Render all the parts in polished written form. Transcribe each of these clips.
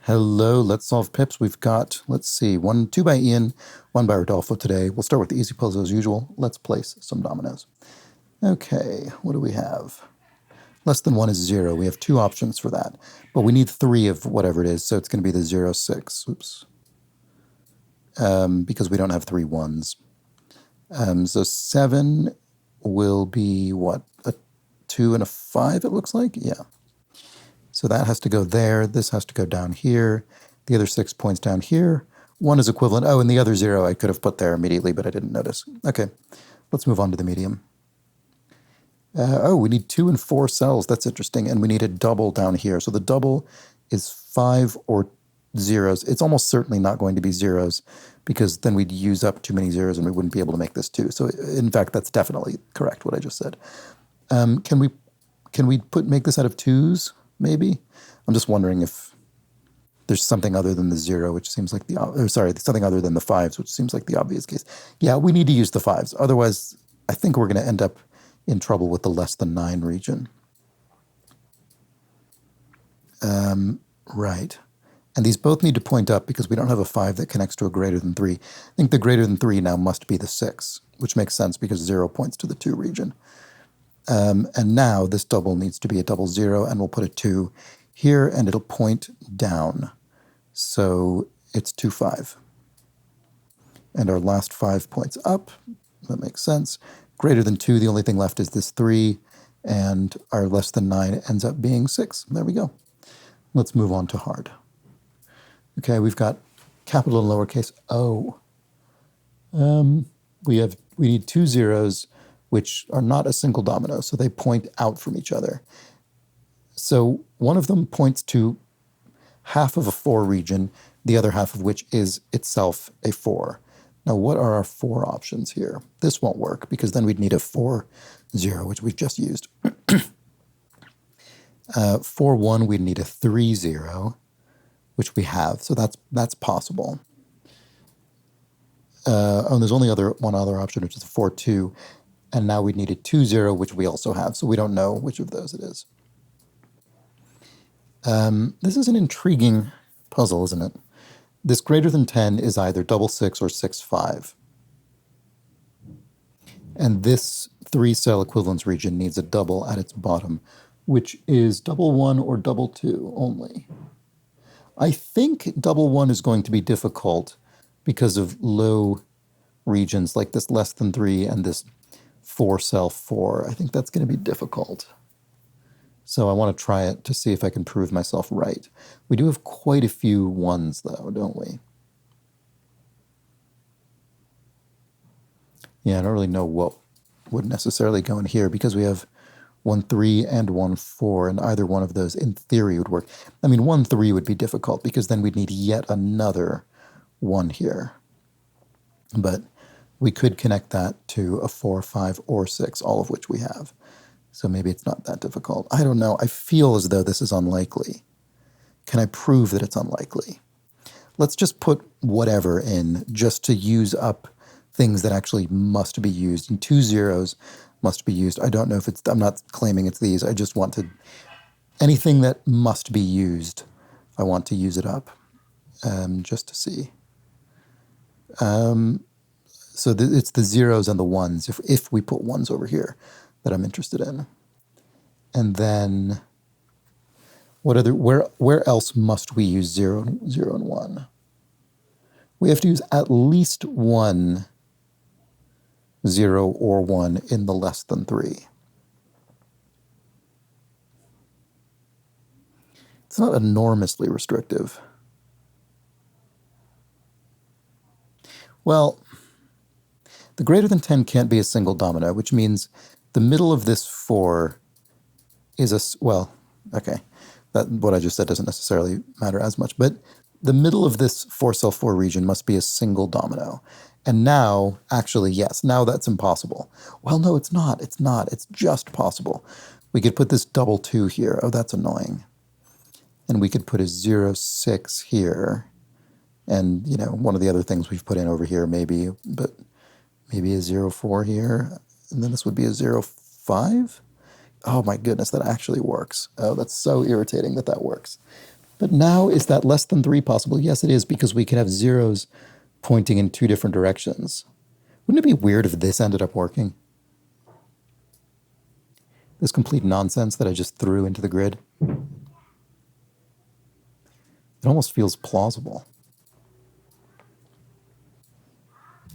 Hello, let's solve pips. We've got, let's see, two by Ian, one by Rodolfo today. We'll start with the easy puzzle as usual. Let's place some dominoes. Okay, what do we have? Less than 1 is 0. We have two options for that. But we need 3 of whatever it is, so it's going to be the 0, 6. Oops. Because we don't have 3 ones. So 7 will be what? A 2 and a 5, it looks like? Yeah. So that has to go there. This has to go down here. The other 6 points down here. 1 is equivalent. Oh, and the other 0 I could have put there immediately, but I didn't notice. Okay, let's move on to the medium. Oh, we need 2 and 4 cells. That's interesting. And we need a double down here. So the double is 5 or zeros. It's almost certainly not going to be zeros because then we'd use up too many zeros and we wouldn't be able to make this 2. So in fact, that's definitely correct, what I just said. Can we make this out of 2s, maybe? I'm just wondering if there's something other than the 0, which seems like something other than the 5s, which seems like the obvious case. Yeah, we need to use the 5s. Otherwise, I think we're going to end up in trouble with the less than 9 region. Right. And these both need to point up because we don't have a 5 that connects to a greater than 3. I think the greater than 3 now must be the 6, which makes sense because 0 points to the 2 region. And now this double needs to be a double 0, and we'll put a 2 here, and it'll point down. So it's 2, 5. And our last 5 points up. That makes sense. Greater than 2, the only thing left is this 3, and our less than 9 ends up being 6. There we go. Let's move on to hard. Okay, we've got capital and lowercase o. We need 2 zeros, which are not a single domino, so they point out from each other. So one of them points to half of a 4 region, the other half of which is itself a 4. Now, what are our 4 options here? This won't work because then we'd need a 4, 0, which we've just used. For 1, we'd need a 3, 0, which we have, so that's possible. And there's only one other option, which is a 4, 2, and now we'd need a 2, 0, which we also have, so we don't know which of those it is. This is an intriguing puzzle, isn't it? This greater than 10 is either double 6 or 6, 5. And this 3-cell equivalence region needs a double at its bottom, which is double 1 or double 2 only. I think double 1 is going to be difficult because of low regions like this less than 3 and this 4-cell 4. I think that's going to be difficult. So I want to try it to see if I can prove myself right. We do have quite a few 1s, though, don't we? Yeah, I don't really know what would necessarily go in here because we have 1, 3 and 1, 4, and either one of those, in theory, would work. I mean, 1, 3 would be difficult because then we'd need yet another 1 here. But we could connect that to a 4, 5, or 6, all of which we have. So maybe it's not that difficult. I don't know. I feel as though this is unlikely. Can I prove that it's unlikely? Let's just put whatever in just to use up things that actually must be used. And 2 zeros must be used. I don't know if I'm not claiming it's these. I just want to, anything that must be used, I want to use it up just to see. So it's the zeros and the 1s, if we put 1s over here, that I'm interested in. And then where else must we use 0 and 1? We have to use at least 1 0 or 1 in the less than 3. It's not enormously restrictive. Well, the greater than 10 can't be a single domino, which means the middle of this 4 is okay. What I just said doesn't necessarily matter as much, but the middle of this 4-cell 4 region must be a single domino. And now, actually, yes, now that's impossible. Well, no, it's not. It's not. It's just possible. We could put this double 2 here. Oh, that's annoying. And we could put a 0, 6 here. And, one of the other things we've put in over here maybe, but maybe a 0, 4 here. And then this would be a 0, 5? Oh my goodness, that actually works. Oh, that's so irritating that works. But now, is that less than 3 possible? Yes, it is, because we can have zeros pointing in 2 different directions. Wouldn't it be weird if this ended up working? This complete nonsense that I just threw into the grid. It almost feels plausible.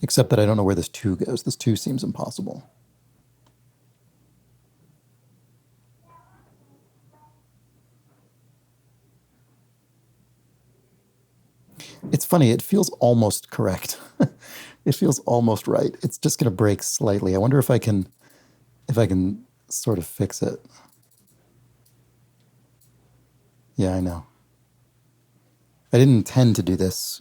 Except that I don't know where this 2 goes. This 2 seems impossible. It's funny, it feels almost correct. It feels almost right. It's just going to break slightly. I wonder if I can sort of fix it. Yeah, I know. I didn't intend to do this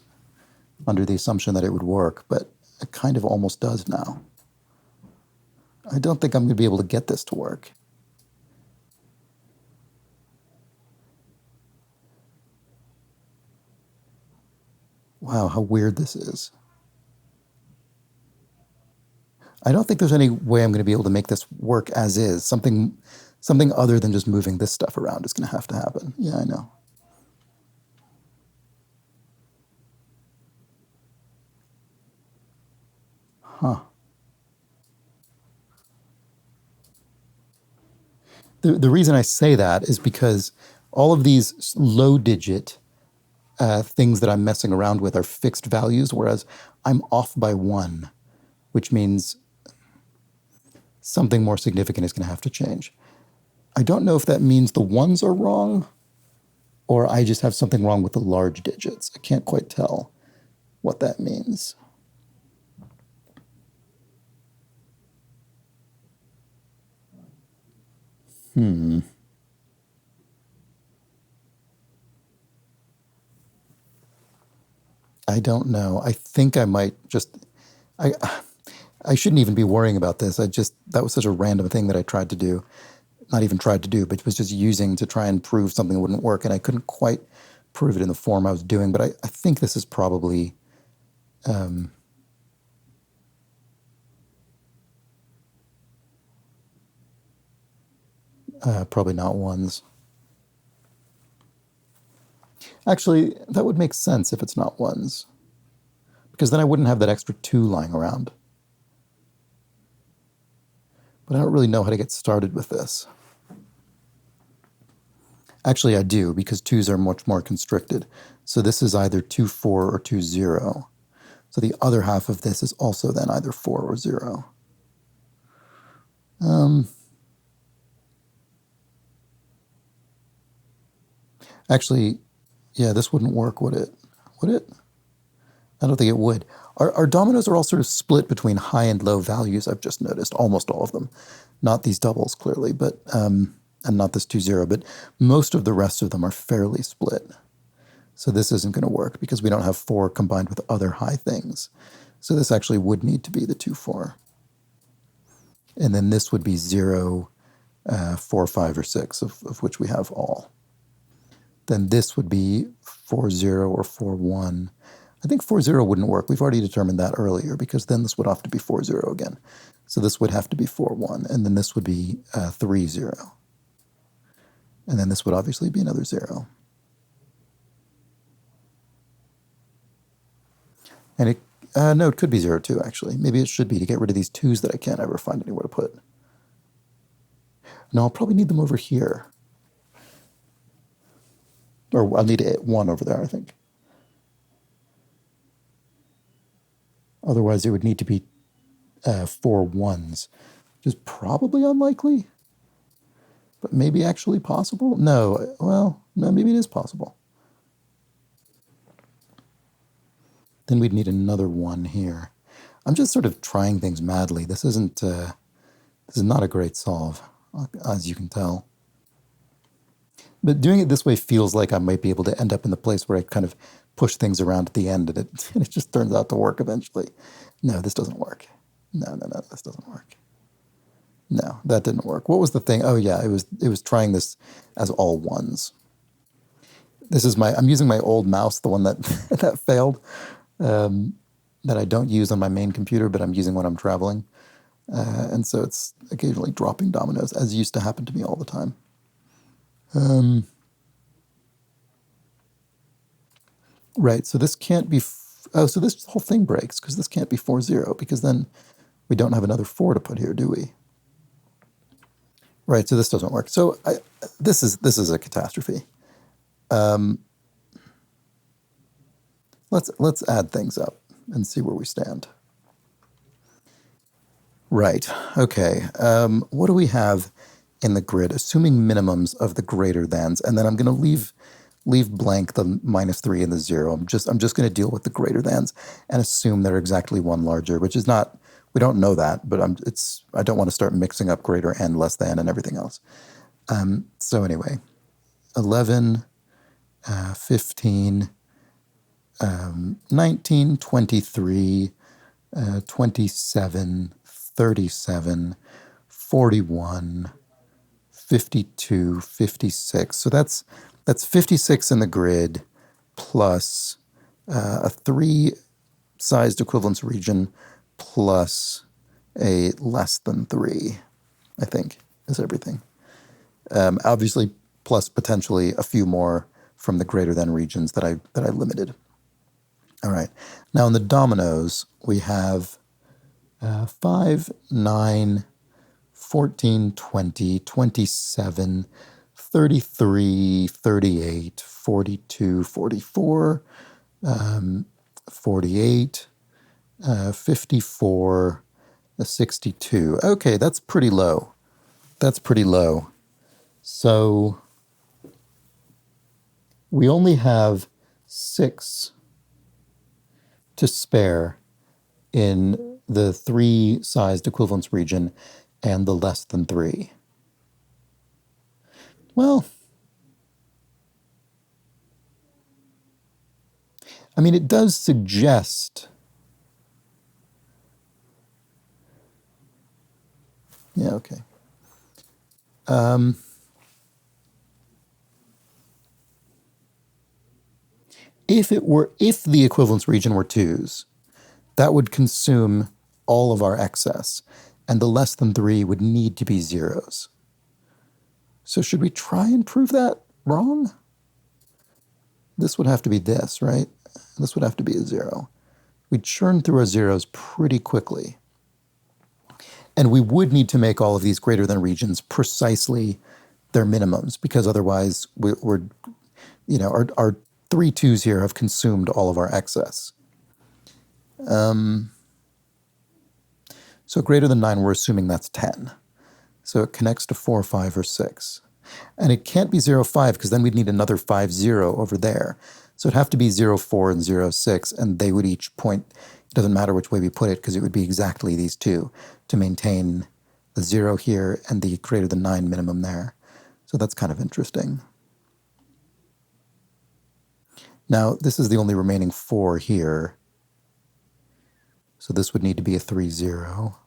under the assumption that it would work, but it kind of almost does now. I don't think I'm going to be able to get this to work. Wow, how weird this is. I don't think there's any way I'm going to be able to make this work as is. Something other than just moving this stuff around is going to have to happen. Yeah, I know. Huh. The reason I say that is because all of these low digit things that I'm messing around with are fixed values, whereas I'm off by 1, which means something more significant is going to have to change. I don't know if that means the 1s are wrong or I just have something wrong with the large digits. I can't quite tell what that means. I don't know. I think I might just I shouldn't even be worrying about this. That was such a random thing that I tried to do. Not even tried to do, but was just using to try and prove something wouldn't work, and I couldn't quite prove it in the form I was doing, but I think this is probably probably not 1s. Actually, that would make sense if it's not 1s, because then I wouldn't have that extra 2 lying around. But I don't really know how to get started with this. Actually, I do, because 2s are much more constricted. So this is either 2, 4 or 2, 0. So the other half of this is also then either 4 or 0. Actually, yeah, this wouldn't work, would it? Would it? I don't think it would. Our dominoes are all sort of split between high and low values, I've just noticed. Almost all of them. Not these doubles, clearly, but and not this 2, 0, but most of the rest of them are fairly split. So this isn't going to work because we don't have 4 combined with other high things. So this actually would need to be the 2, 4. And then this would be 0, 4, 5, or 6, of which we have all. Then this would be 4, 0 or 4, 1. I think 4, 0 wouldn't work. We've already determined that earlier, because then this would have to be 4, 0 again. So this would have to be 4, 1, and then this would be 3, 0. And then this would obviously be another 0. And no, it could be 0, 2, actually. Maybe it should be to get rid of these 2s that I can't ever find anywhere to put. No, I'll probably need them over here. Or I'll need 1 over there, I think. Otherwise, it would need to be 4 1s, which is probably unlikely, but maybe actually possible. No, well, no, maybe it is possible. Then we'd need another 1 here. I'm just sort of trying things madly. This is not a great solve, as you can tell. But doing it this way feels like I might be able to end up in the place where I kind of push things around at the end, and it just turns out to work eventually. No, this doesn't work. No, this doesn't work. No, that didn't work. What was the thing? Oh yeah, it was trying this as all 1s. This is I'm using my old mouse, the one that that failed, that I don't use on my main computer, but I'm using when I'm traveling. And so it's occasionally dropping dominoes, as used to happen to me all the time. Right, so this can't be, oh, so this whole thing breaks because this can't be 4, 0, because then we don't have another 4 to put here, do we? Right, so this doesn't work. So this is a catastrophe. Let's add things up and see where we stand. Right, okay. What do we have in the grid? Assuming minimums of the greater thans, and then I'm going to leave blank the -3 and the 0. I'm just going to deal with the greater thans and assume they're exactly one larger, which is not, we don't know that, but I don't want to start mixing up greater and less than and everything else. So anyway, 11, 15, 19, 23, 27, 37, 41, 52, 56. So that's 56 in the grid plus a 3-sized equivalence region plus a less than 3, I think, is everything. Obviously, plus potentially a few more from the greater than regions that I limited. All right. Now in the dominoes, we have 5, 9, 14, 20, 27, 33, 38, 42, 44, 48, 54, 62. Okay, that's pretty low. That's pretty low. So we only have 6 to spare in the 3-sized equivalence region and the less than 3. Well, I mean, it does suggest, yeah, okay. If the equivalence region were 2s, that would consume all of our excess, and the less than 3 would need to be 0s. So should we try and prove that wrong? This would have to be this, right? This would have to be a 0. We'd churn through our 0s pretty quickly. And we would need to make all of these greater than regions precisely their minimums, because otherwise we're you know, our 3 2s here have consumed all of our excess. So greater than 9, we're assuming that's 10. So it connects to 4, 5, or 6. And it can't be 0, 5, because then we'd need another 5, 0 over there. So it'd have to be 0, 4, and 0, 6, and they would each point, it doesn't matter which way we put it, because it would be exactly these two to maintain the 0 here and the greater than 9 minimum there. So that's kind of interesting. Now, this is the only remaining 4 here. So this would need to be a 3, 0.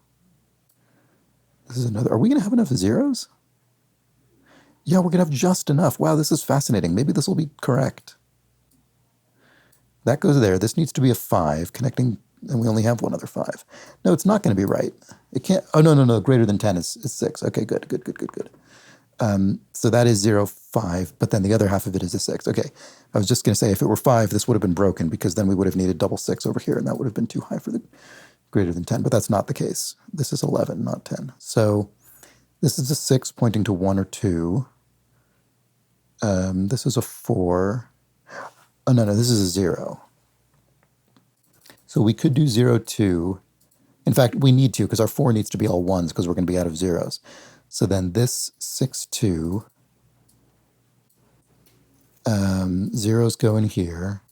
This is another. Are we going to have enough 0s? Yeah, we're going to have just enough. Wow, this is fascinating. Maybe this will be correct. That goes there. This needs to be a 5, connecting, and we only have one other 5. No, it's not going to be right. It can't. Oh, no. Greater than 10 is 6. Okay, good. So that is 0, 5, but then the other half of it is a 6. Okay, I was just going to say, if it were 5, this would have been broken, because then we would have needed double 6 over here, and that would have been too high for the greater than 10, but that's not the case. This is 11, not 10. So this is a 6 pointing to 1 or 2. This is a 4. Oh, no, this is a 0. So we could do 0, 2. In fact, we need to, because our 4 needs to be all 1s, because we're going to be out of 0s. So then this 6, 2, 0s go in here.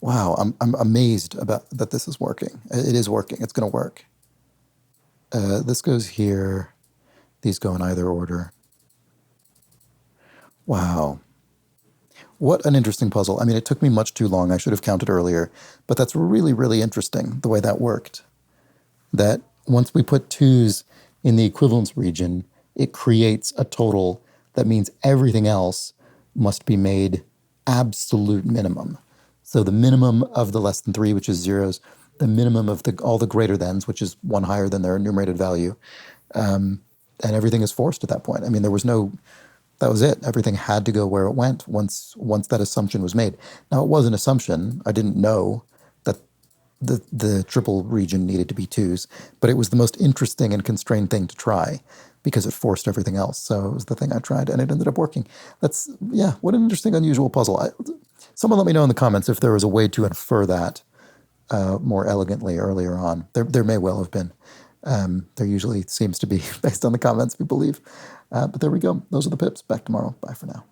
Wow, I'm amazed about that this is working. It is working. It's going to work. This goes here. These go in either order. Wow. What an interesting puzzle. I mean, it took me much too long. I should have counted earlier. But that's really, really interesting, the way that worked. That once we put 2s in the equivalence region, it creates a total that means everything else must be made absolute minimum. So the minimum of the less than 3, which is 0s, the minimum of all the greater thans, which is 1 higher than their enumerated value, and everything is forced at that point. I mean, there was no That was it. Everything had to go where it went once that assumption was made. Now, it was an assumption. I didn't know that the triple region needed to be twos, but it was the most interesting and constrained thing to try because it forced everything else. So it was the thing I tried, and it ended up working. That's, yeah, what an interesting, unusual puzzle. Someone let me know in the comments if there was a way to infer that more elegantly earlier on. There may well have been. There usually seems to be, based on the comments we believe. But there we go. Those are the pips. Back tomorrow. Bye for now.